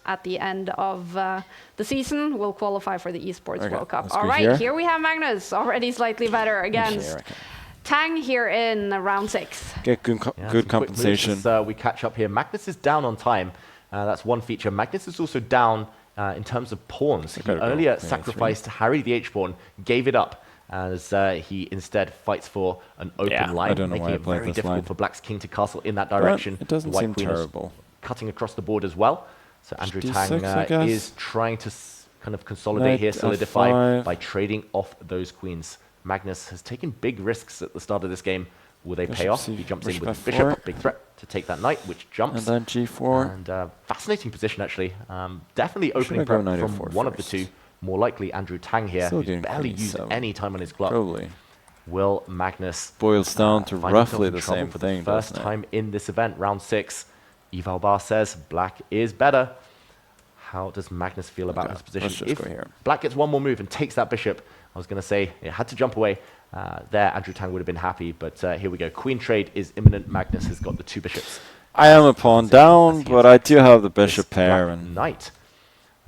at the end of the season will qualify for the Esports World Cup. All right, here we have Magnus, already slightly better against Tang here in round 6. Get good compensation. We catch up here. Magnus is down on time. That's one feature. Magnus is also down in terms of pawns. He earlier sacrificed Harry the H-pawn, gave it up, as he instead fights for an open line, making it very difficult for Black's king to castle in that direction. It doesn't seem terrible. Cutting across the board as well. So Andrew Tang is trying to kind of consolidate here, solidify by trading off those queens. Magnus has taken big risks at the start of this game. Will they pay off? He jumps in with the bishop, big threat to take that knight, which jumps. And then g4. And fascinating position, actually. Definitely opening prep from one of the two. More likely Andrew Tang here, who's barely used any time on his clock. Probably. Will Magnus boils down to roughly the same thing, first time in this event, round 6. Evalbar says Black is better. How does Magnus feel about his position? If Black gets one more move and takes that bishop, I was going to say it had to jump away. There, Andrew Tang would have been happy, but here we go. Queen trade is imminent. Magnus has got the 2 bishops. I am a pawn down, but I do have the bishop pair and knight.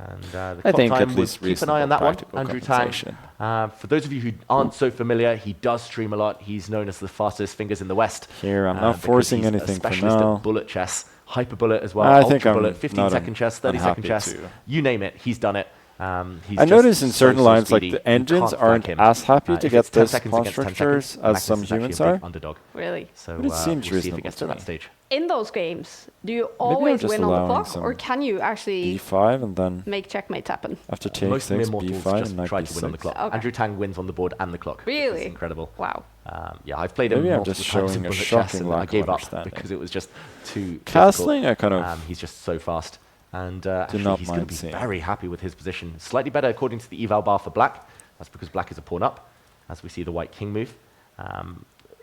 And the I think at would least keep an eye on that one. Andrew Tang. For those of you who aren't so familiar, he does stream a lot. He's known as the fastest fingers in the West. Here, I'm not forcing anything for now. At bullet chess, hyper bullet as well. I think I'm bullet, 15-second chess, 30-second chess. You name it, he's done it. I notice in certain lines, like the engines aren't as happy to get this pawn structures as some humans are. Really? So but it seems reasonable to that stage. In those games, do you always win on the clock, or can you actually b5 and then make checkmates happen? After take most 6, immortals b5 just and try to win on the clock. Okay. Andrew Tang wins on the board and the clock. Really? It's incredible. Wow. Yeah, I've played him multiple times in bullet chess, and I gave up because it was just too castling. difficult. I kind of he's just so fast. And actually, he's going to be very happy with his position. Slightly better according to the eval bar for Black. That's because Black is a pawn up, as we see the white king move.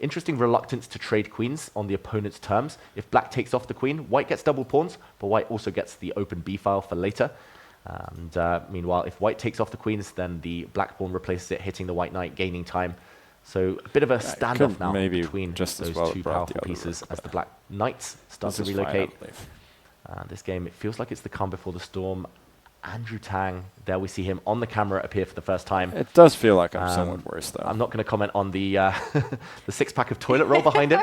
Interesting reluctance to trade queens on the opponent's terms. If Black takes off the queen, White gets double pawns, but White also gets the open b file for later. And meanwhile, if White takes off the queens, then the Black pawn replaces it, hitting the White knight, gaining time. So a bit of a standoff now between those two powerful pieces as the Black knights start to relocate. This game, it feels like it's the calm before the storm. Andrew Tang, there we see him on the camera appear for the first time. It does feel like I'm somewhat worse, though. I'm not going to comment on the the 6-pack of toilet roll behind him.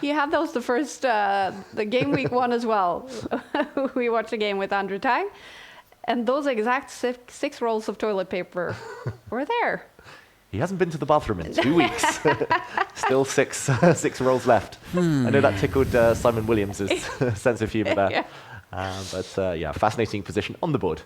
He had those the game week 1 as well. We watched a game with Andrew Tang, and those exact 6 rolls of toilet paper were there. He hasn't been to the bathroom in 2 weeks. Still 6 rolls left. I know that tickled Simon Williams' sense of humor there. Yeah, fascinating position on the board.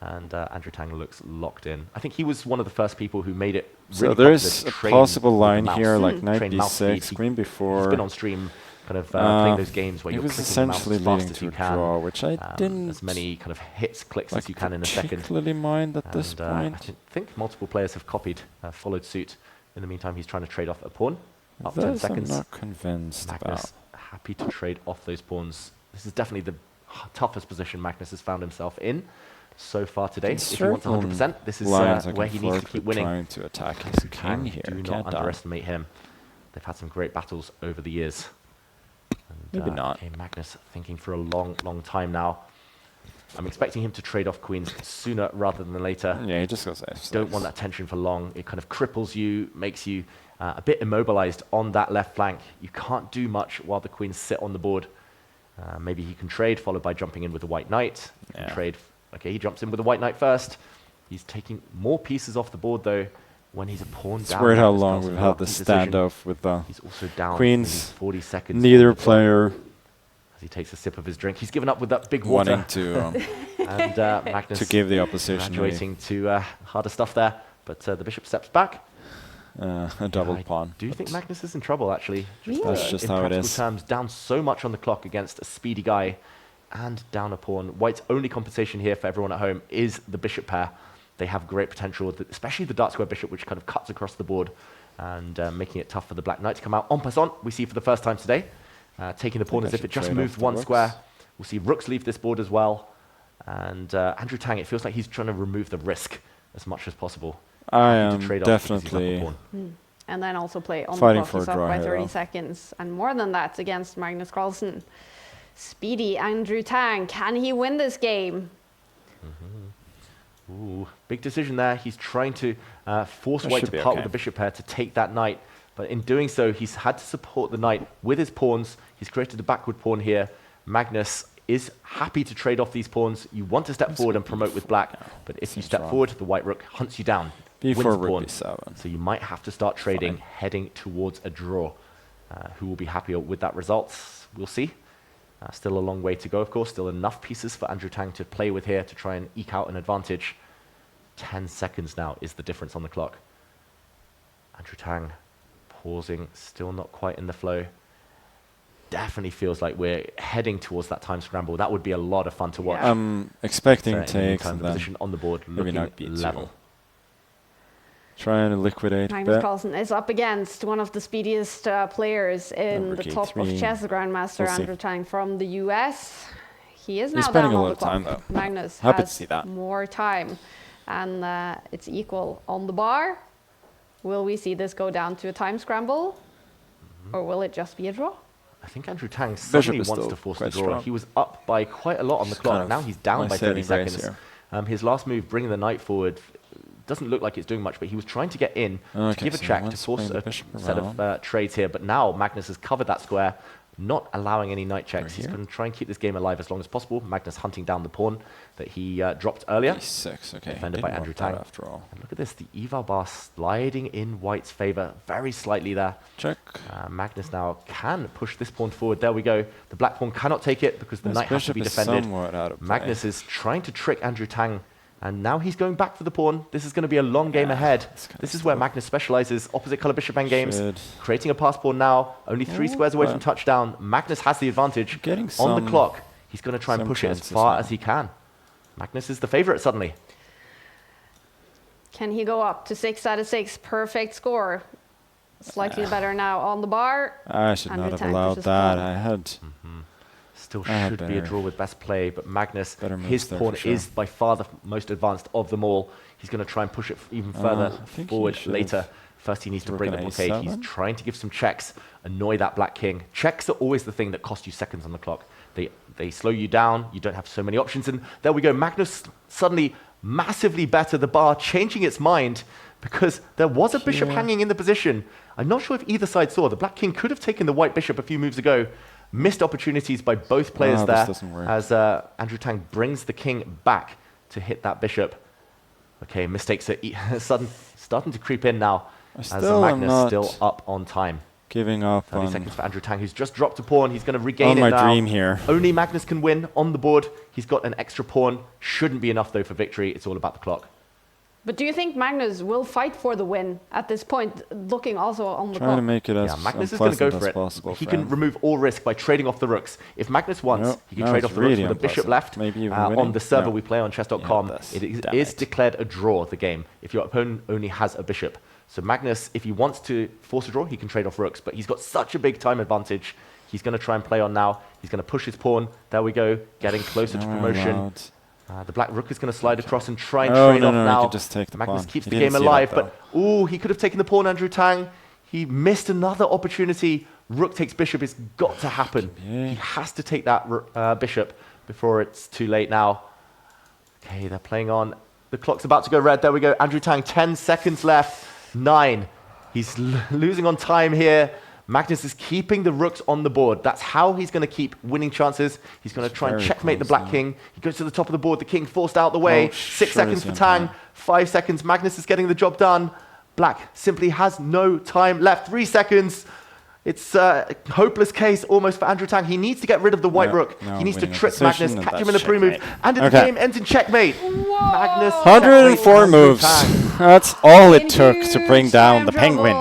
And Andrew Tang looks locked in. I think he was one of the first people who made it really so there's a possible line here, like knight b6, queen b4. He's been on stream kind of playing those games where you're clicking the mouse as fast as you can. Draw, which I didn't as many kind of hits, clicks as you can in a second. Particularly mind at this point. I think multiple players have copied, followed suit. In the meantime, he's trying to trade off a pawn. Up 10 seconds. I'm not convinced Magnus happy to trade off those pawns. This is definitely the toughest position Magnus has found himself in so far today. If he wants 100%, this is where he needs to keep winning. Trying to attack his king here. Do not underestimate him. They've had some great battles over the years. And, maybe not. Okay, Magnus thinking for a long, long time now. I'm expecting him to trade off queens sooner rather than later. Yeah, he just goes F6. Don't want that tension for long. It kind of cripples you, makes you a bit immobilized on that left flank. You can't do much while the queens sit on the board. Maybe he can trade, followed by jumping in with the white knight. Trade. Okay, he jumps in with the white knight first. He's taking more pieces off the board, though, when he's a pawn down. It's weird how long we've had the standoff with the he's also down queens. 40 seconds. Neither player. As he takes a sip of his drink. He's given up with that big water. Wanting to and Magnus to give the opposition graduating to harder stuff there. But the bishop steps back. A double pawn. Do you think Magnus is in trouble, actually? Really? That's just how it is. Terms, down so much on the clock against a speedy guy and down a pawn. White's only compensation here for everyone at home is the bishop pair. They have great potential, especially the dark square bishop, which kind of cuts across the board and making it tough for the black knight to come out. En passant, we see for the first time today, taking the pawn as if it just moved one square. We'll see rooks leave this board as well. And Andrew Tang, it feels like he's trying to remove the risk as much as possible. I am definitely and then also play on fighting the for clock a draw by 30 here, seconds and more than that against Magnus Carlsen. Speedy Andrew Tang, can he win this game? Ooh, big decision there. He's trying to force white to part with the bishop pair to take that knight. But in doing so, he's had to support the knight with his pawns. He's created a backward pawn here. Magnus is happy to trade off these pawns. You want to step forward and promote with black, but if you step forward, the white rook hunts you down. Before rook b7. So you might have to start trading, heading towards a draw. Who will be happier with that result? We'll see. Still a long way to go, of course. Still enough pieces for Andrew Tang to play with here to try and eke out an advantage. 10 seconds now is the difference on the clock. Andrew Tang pausing, still not quite in the flow. Definitely feels like we're heading towards that time scramble. That would be a lot of fun to watch. I'm expecting takes and the position on the board looking level. Trying to liquidate. Magnus Carlsen is up against one of the speediest players in the top of chess, the Grandmaster Andrew Tang from the US. He is now down on the clock. Magnus has more time, and it's equal on the bar. Will we see this go down to a time scramble, or will it just be a draw? I think Andrew Tang suddenly wants to force the draw. He was up by quite a lot on the clock. Now he's down by 30 seconds. His last move, bringing the knight forward, doesn't look like it's doing much, but he was trying to get in to give a check to force a set of trades here. But now Magnus has covered that square, not allowing any knight checks. He's going to try and keep this game alive as long as possible. Magnus hunting down the pawn that he dropped earlier. E6, okay. Defended by Andrew Tang. After all. And look at this, the eval bar sliding in white's favor very slightly there. Check. Magnus now can push this pawn forward. There we go. The black pawn cannot take it because the knight has to be defended. Magnus is trying to trick Andrew Tang. And now he's going back for the pawn. This is going to be a long game ahead. This is where Magnus specializes. Opposite color bishop endgames. Creating a pass pawn now. Only 3 squares away from touchdown. Magnus has the advantage on the clock. He's going to try and push it as far as he can. Magnus is the favorite suddenly. Can he go up to 6 out of 6? Perfect score. Slightly better now on the bar. I should not have allowed that. I had... Still should be a draw with best play, but Magnus, his pawn is by far the most advanced of them all. He's going to try and push it even further forward later. First, he needs to bring the blockade. He's trying to give some checks, annoy that black king. Checks are always the thing that cost you seconds on the clock. They slow you down. You don't have so many options. And there we go. Magnus suddenly massively better. The bar changing its mind because there was a bishop hanging in the position. I'm not sure if either side saw. The black king could have taken the white bishop a few moves ago. Missed opportunities by both players there as Andrew Tang brings the king back to hit that bishop. Okay, mistakes are starting to creep in now as Magnus still up on time. Giving up 30 seconds for Andrew Tang, who's just dropped a pawn. He's going to regain it now. My dream here. Only Magnus can win on the board. He's got an extra pawn. Shouldn't be enough, though, for victory. It's all about the clock. But do you think Magnus will fight for the win at this point, looking also on the clock? Trying to make it as Magnus is going to go for it. He can remove all risk by trading off the rooks. If Magnus wants, he can trade off the rooks with a bishop left. On the server we play on chess.com, it is declared a draw, the game, if your opponent only has a bishop. So Magnus, if he wants to force a draw, he can trade off rooks, but he's got such a big time advantage. He's going to try and play on now. He's going to push his pawn. There we go, getting closer to promotion. The black rook is going to slide across and try and trade off now. Just take the Magnus keeps the game alive, but he could have taken the pawn, Andrew Tang. He missed another opportunity. Rook takes bishop. It's got to happen. He has to take that bishop before it's too late now. Okay, they're playing on. The clock's about to go red. There we go. Andrew Tang, 10 seconds left. 9. He's losing on time here. Magnus is keeping the rooks on the board. That's how he's going to keep winning chances. He's going to try and checkmate the black king. He goes to the top of the board. The king forced out the way. 6 seconds for Tang. 5 seconds. Magnus is getting the job done. Black simply has no time left. 3 seconds. It's a hopeless case almost for Andrew Tang. He needs to get rid of the white rook. He needs to trick Magnus, catch him in the pre-move, and the game ends in checkmate. Magnus 104 moves. That's all it took to bring down the penguin.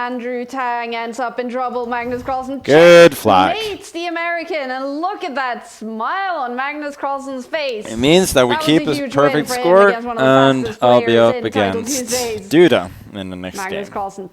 Andrew Tang ends up in trouble. Magnus Carlsen good flag. Checkmates the American, and look at that smile on Magnus Carlsen's face. It means that we keep a perfect score, and I'll be up against Duda in the next game. Magnus Carlsen